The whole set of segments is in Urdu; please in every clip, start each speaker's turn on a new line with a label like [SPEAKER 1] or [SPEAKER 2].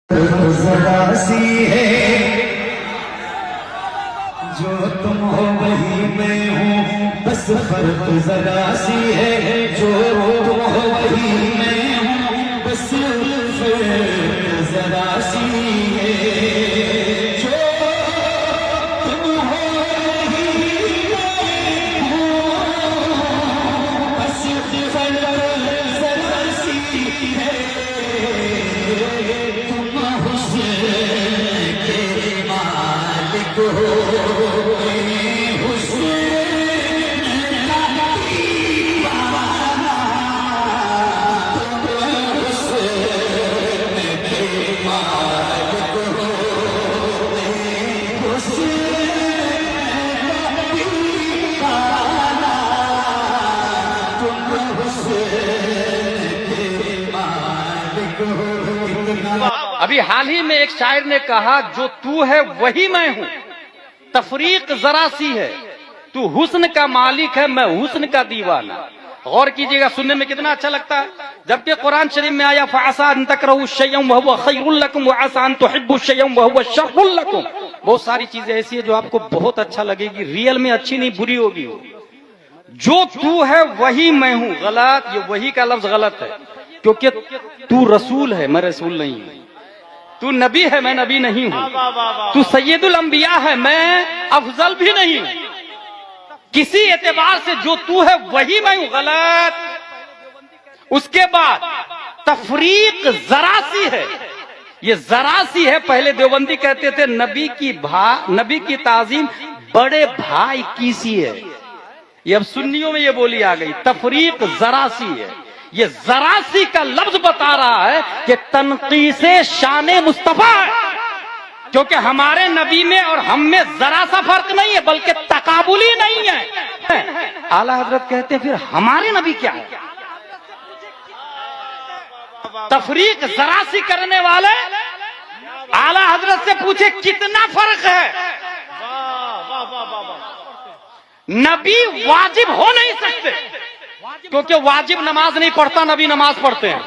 [SPEAKER 1] ذرا سی ہے جو تم ہو وہی میں ہوں، بس فرق ذرا سی ہے جو تم ہو وہی میں ہوں، بس فرق ذرا سی ہے جو تم ہو وہی میں ہوں، بس فرق ذرا سی ہے
[SPEAKER 2] ابھی حال ہی میں ایک شاعر نے کہا جو تو ہے وہی میں ہوں، تفریق ذرا سی ہے، تو حسن کا مالک ہے میں حسن کا دیوانہ۔ غور کیجئے گا، سننے میں کتنا اچھا لگتا ہے، جبکہ قرآن شریف میں آیا فَعَسَىٰ أَن تَكْرَهُوا شَيْئًا وَهُوَ خَيْرٌ لَكُمْ وَعَسَىٰ أَن تُحِبُّوا شَيْئًا وَهُوَ شَرٌّ لَكُمْ۔ بہت ساری چیزیں ایسی ہیں جو آپ کو بہت اچھا لگے گی، ریئل میں اچھی نہیں بری ہوگی۔ جو تو ہے وہی میں ہوں، غلط، یہ وہی کا لفظ غلط ہے، کیونکہ تو رسول ہے میں رسول نہیں ہوں، تو نبی ہے میں نبی نہیں ہوں، تو سید الانبیاء ہے میں افضل بھی نہیں ہوں، کسی اعتبار سے جو تو ہے وہی میں ہوں، غلط۔ اس کے بعد تفریق ذرا سی ہے، یہ ذرا سی ہے، پہلے دیوبندی کہتے تھے نبی کی تعظیم بڑے بھائی کی سی ہے، یہ اب سنیوں میں یہ بولی آ گئی، تفریق ذرا سی ہے۔ یہ ذرا سی کا لفظ بتا رہا ہے کہ تنقیص شان مصطفیٰ ہے، کیونکہ ہمارے نبی میں اور ہم میں ذرا سا فرق نہیں ہے بلکہ تقابلی نہیں ہے۔ اعلیٰ حضرت کہتے ہیں پھر ہمارے نبی کیا ہے؟ تفریق ذرا سی کرنے والے اعلیٰ حضرت سے پوچھے کتنا فرق ہے؟ نبی واجب ہو نہیں سکتے، کیونکہ واجب نماز نہیں پڑھتا نبی نماز پڑھتے ہیں،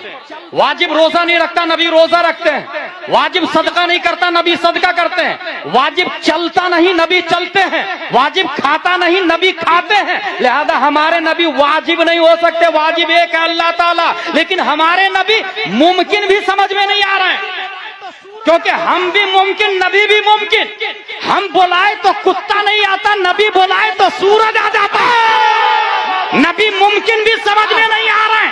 [SPEAKER 2] واجب روزہ نہیں رکھتا نبی روزہ رکھتے ہیں، واجب صدقہ نہیں کرتا نبی صدقہ کرتے ہیں، واجب چلتا نہیں نبی چلتے ہیں، واجب کھاتا نہیں نبی کھاتے ہیں، لہذا ہمارے نبی واجب نہیں ہو سکتے، واجب ایک ہے اللہ تعالیٰ، لیکن ہمارے نبی ممکن بھی سمجھ میں نہیں آ رہے ہیں، کیونکہ ہم بھی ممکن نبی بھی ممکن، ہم بلائے تو کتا نہیں آتا، نبی بلائے تو سورج آ جاتا ہے، نبی ممکن بھی سمجھ میں نہیں آ رہا ہے،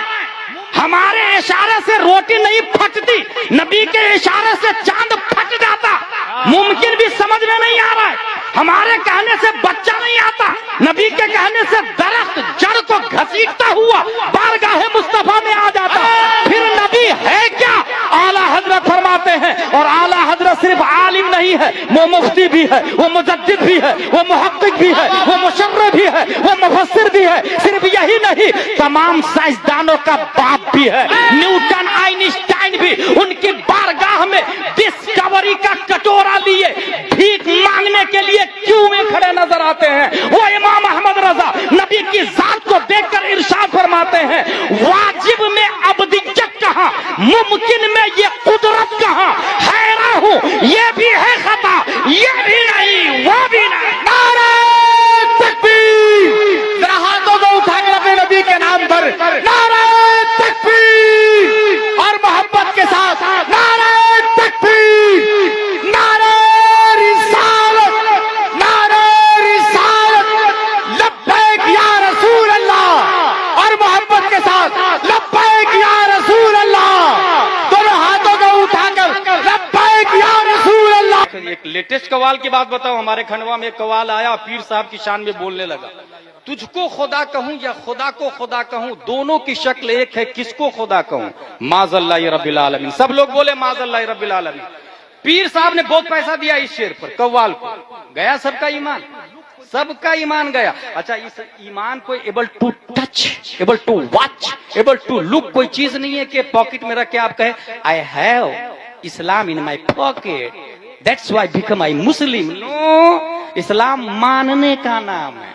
[SPEAKER 2] ہمارے اشارے سے روٹی نہیں پھٹتی، نبی کے اشارے سے چاند پھٹ جاتا، ممکن بھی سمجھ میں نہیں آ رہا ہے، ہمارے کہنے سے بچہ نہیں آتا، نبی کے کہنے سے درخت جڑ کو گھسیٹتا ہوا بارگاہ مصطفیٰ میں آ جاتا، پھر نبی ہے کیا؟ اعلیٰ حضرت فرماتے ہیں، اور اعلیٰ حضرت صرف عالم نہیں ہے، وہ مفتی بھی ہے، وہ مجدد بھی ہے، وہ محقق بھی ہے، وہ مشرع بھی ہے، وہ مفسر بھی ہے، صرف یہی نہیں تمام سائنسدانوں کا باپ بھی ہے، نیوٹن آئنسٹائن بھی ان کی بارگاہ میں ڈسکوری کا کٹورا لیے بھیک مانگنے کے لیے کیوں میں کھڑے نظر آتے ہیں۔ وہ امام احمد رضا نبی کی ذات کو دیکھ کر ارشاد فرماتے ہیں، واجب میں ابدیت کہاں، ممکن میں یہ قدرت کہاں، حیران ہوں یہ بھی ہے خطا، یہ بھی نہیں وہ بھی نہیں۔
[SPEAKER 3] نعرہ تکبیر، ذرا ہاتھوں کو اٹھا کر اپنے نبی کے نام پر نعرہ تکبیر، اور محبت کے ساتھ نعرہ تکبیر، نعرہ رسالت، نعرہ رسالت، لبیک یا رسول اللہ، اور محبت کے ساتھ لبیک یا رسول اللہ، دونوں ہاتھوں کو اٹھا کر لبیک یا رسول اللہ۔
[SPEAKER 2] ایک لیٹسٹ قوال کی بات بتاؤں، ہمارے کھنڈوا میں ایک قوال آیا، پیر صاحب کی شان میں بولنے لگا، تجھ کو خدا کہوں یا خدا کو خدا کہوں، دونوں کی شکل ایک ہے، کس کو خدا کہوں؟ معاذ اللہ رب العالمین۔ سب لوگ بولے معاذ اللہ رب العالمین۔ پیر صاحب نے بہت پیسہ دیا اس شعر پر، قوال کو، گیا سب کا ایمان، سب کا ایمان گیا۔ اچھا اس ایمان کو able to touch, able to watch, able to look کوئی چیز نہیں ہے کہ پاکٹ میں رکھ کے آپ کہیں I have Islam in my pocket, that's why become I Muslim۔ نو، اسلام ماننے کا نام ہے،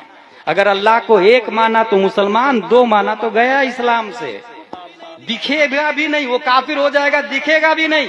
[SPEAKER 2] اگر اللہ کو ایک مانا تو مسلمان، دو مانا تو گیا اسلام سے، دکھے گا بھی نہیں، وہ کافر ہو جائے گا، دکھے گا بھی نہیں۔